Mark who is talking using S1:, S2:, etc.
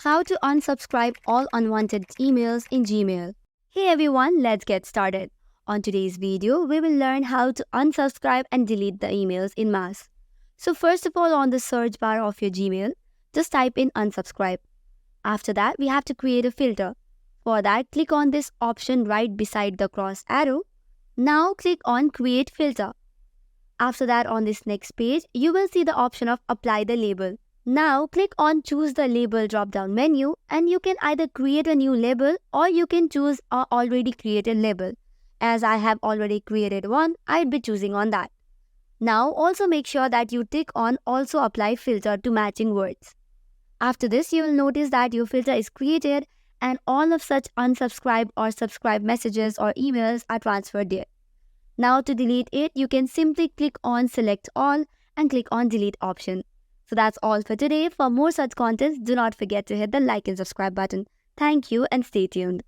S1: How to unsubscribe all unwanted emails in Gmail. Hey everyone, let's get started. On today's video, we will learn how to unsubscribe and delete the emails in mass. So first of all, on the search bar of your Gmail, just type in unsubscribe. After that, we have to create a filter. For that, click on this option right beside the cross arrow. Now click on create filter. After that, on this next page, you will see the option of apply the label. Now click on choose the label drop down menu and you can either create a new label or you can choose a already created label. As I have already created one, I'd be choosing on that. Now also make sure that you tick on also apply filter to matching words. After this, you will notice that your filter is created and all of such unsubscribed or subscribed messages or emails are transferred there. Now to delete it, you can simply click on select all and click on delete option. So that's all for today. For more such contents, do not forget to hit the like and subscribe button. Thank you and stay tuned.